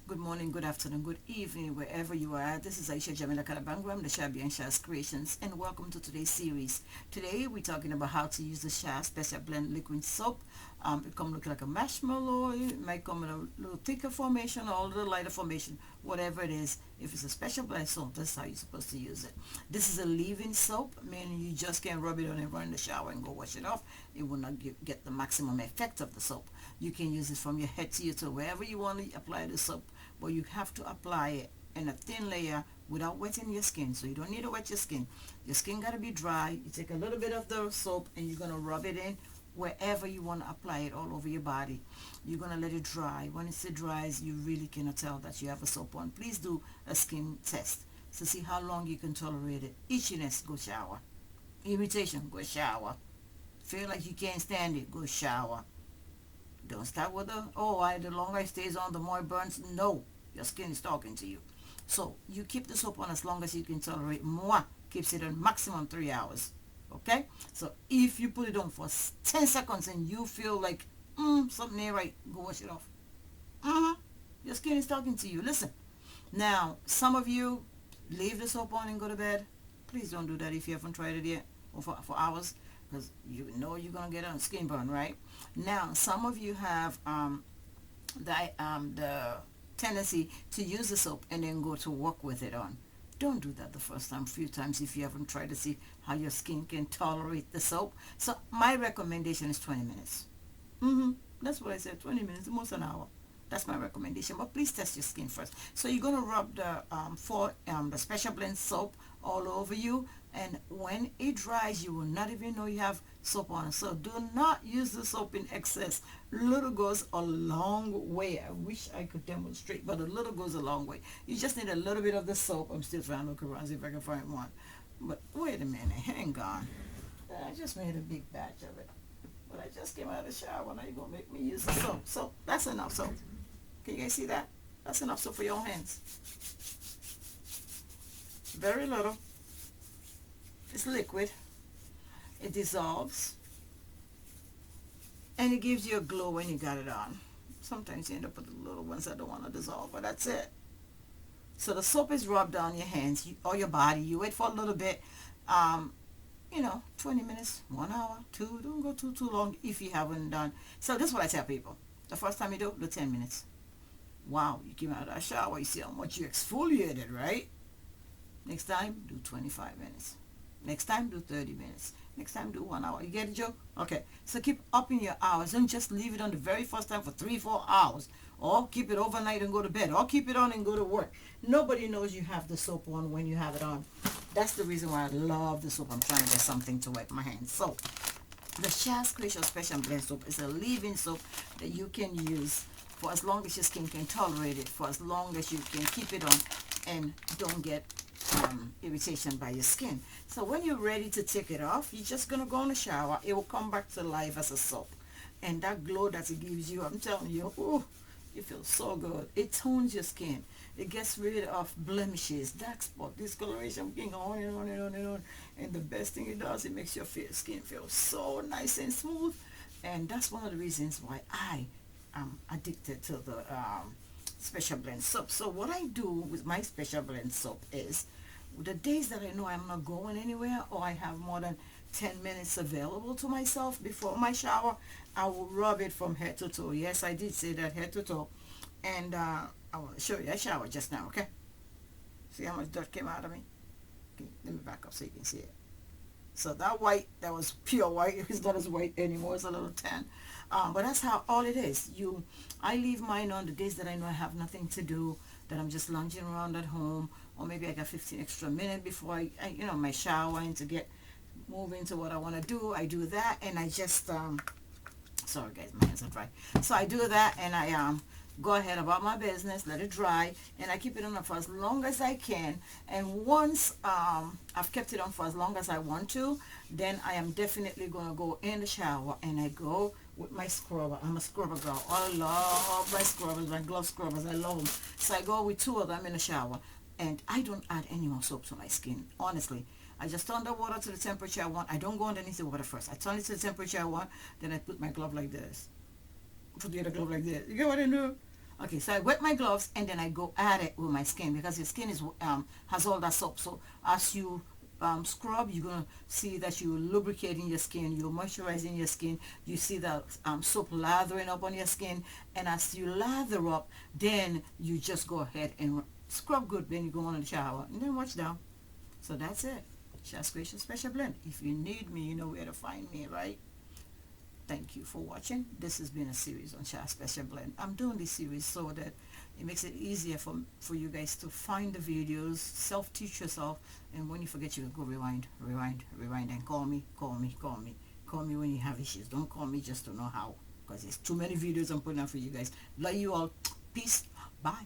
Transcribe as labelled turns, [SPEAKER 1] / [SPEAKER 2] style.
[SPEAKER 1] Good morning, good afternoon, good evening, wherever you are. This is Aisha Jamila Karabangram, the Shabby and Shaz Creations, and welcome to today's series. Today, we're talking about how to use the Shaz Special Blend Liquid Soap. It come look like a marshmallow, it might come in a little thicker formation or a little lighter formation, whatever it is. If it's a special blend soap, that's how you're supposed to use it. This is a leave-in soap, meaning you just can't rub it on and run in the shower and go wash it off. It will not get the maximum effect of the soap. You can use it from your head to your toe, wherever you want to apply the soap, but you have to apply it in a thin layer without wetting your skin. So you don't need to wet your skin. Your skin got to be dry. You take a little bit of the soap and you're going to rub it in wherever you want to apply it, all over your body. You're going to let it dry. When it dries, you really cannot tell that you have a soap on. Please do a skin test to see how long you can tolerate it. Itchiness, go shower. Irritation, go shower. Feel like you can't stand it, go shower. Don't start with the longer it stays on, the more it burns. No, your skin is talking to you. So you keep the soap on as long as you can tolerate. Moi keeps it on maximum 3 hours. Okay? So if you put it on for 10 seconds and you feel like something ain't right, go wash it off. Your skin is talking to you. Listen. Now, some of you leave the soap on and go to bed. Please don't do that if you haven't tried it yet, or for hours, because you know you're gonna get a skin burn, right? Now, some of you have the tendency to use the soap and then go to work with it on. Don't do that the first time, few times, if you haven't tried to see how your skin can tolerate the soap. So my recommendation is 20 minutes. That's what I said, 20 minutes, almost an hour. That's my recommendation. But please test your skin first. So you're gonna rub the special blend soap all over you, and when it dries, you will not even know you have soap on. So do not use the soap in excess. Little goes a long way. I wish I could demonstrate, but a little goes a long way. You just need a little bit of the soap. I'm still trying to look around, see if I can find one. But wait a minute, hang on. I just made a big batch of it. But I just came out of the shower. Now you're going to make me use the soap. So that's enough soap. Can you guys see that? That's enough soap for your hands. Very little. It's liquid. It dissolves. And it gives you a glow when you got it on. Sometimes you end up with the little ones that don't want to dissolve, but that's it. So the soap is rubbed on your hands or your body. You wait for a little bit. 20 minutes, 1 hour, 2. Don't go too long if you haven't done. So this is what I tell people. The first time you do 10 minutes. Wow, you came out of that shower, you see how much you exfoliated, right? Next time, do 25 minutes. Next time, do 30 minutes. Next time, do 1 hour. You get it, Joe? Okay. So keep upping your hours. Don't just leave it on the very first time for 3-4 hours. Or keep it overnight and go to bed. Or keep it on and go to work. Nobody knows you have the soap on when you have it on. That's the reason why I love the soap. I'm trying to get something to wipe my hands. So, the Shaz Creation Special Blend Soap is a leave-in soap that you can use for as long as your skin can tolerate it, for as long as you can keep it on and don't get irritation by your skin. So when you're ready to take it off, you're just going to go in the shower. It will come back to life as a soap. And that glow that it gives you, I'm telling you, ooh, you feel so good. It tones your skin. It gets rid of blemishes, dark spot, discoloration, going on and on and on and on. And the best thing it does, it makes your skin feel so nice and smooth. And that's one of the reasons why I am addicted to the special blend soap. So what I do with my special blend soap is, the days that I know I'm not going anywhere or I have more than 10 minutes available to myself before my shower, I will rub it from head to toe. Yes, I did say that, head to toe. And I want to show you. I showered just now, okay? See how much dirt came out of me? Okay, let me back up so you can see it. So that white, that was pure white. It's not as white anymore. It's a little tan. But that's how all it is. I leave mine on the days that I know I have nothing to do, that I'm just lounging around at home, or maybe I got 15 extra minutes before I my shower and to get moving to what I want to do. I do that, and I just sorry guys, my hands are dry. So I do that, and I go ahead about my business, let it dry, and I keep it on for as long as I can. And once I've kept it on for as long as I want to, then I am definitely going to go in the shower, and I go with my scrubber. I'm a scrubber girl. I love my scrubbers, my glove scrubbers. I love them. So I go with 2 of them in the shower, and I don't add any more soap to my skin, honestly. I just turn the water to the temperature I want. I don't go underneath the water first. I turn it to the temperature I want, then I put my glove like this. Put the other glove like this. You get what I do? Okay, so I wet my gloves and then I go at it with my skin because your skin is has all that soap. So as you scrub, you're gonna see that you're lubricating your skin, you're moisturizing your skin. You see the soap lathering up on your skin, and as you lather up, then you just go ahead and scrub good. Then you go on in the shower and then wash down. So that's it. Shas Creation Special Blend. If you need me, you know where to find me, right? Thank you for watching. This has been a series on Shas Special Blend. I'm doing this series so that it makes it easier for you guys to find the videos, self-teach yourself, and when you forget, you go rewind, rewind, rewind, and call me, call me, call me. Call me when you have issues. Don't call me just to know how, because there's too many videos I'm putting out for you guys. Love you all. Peace. Bye.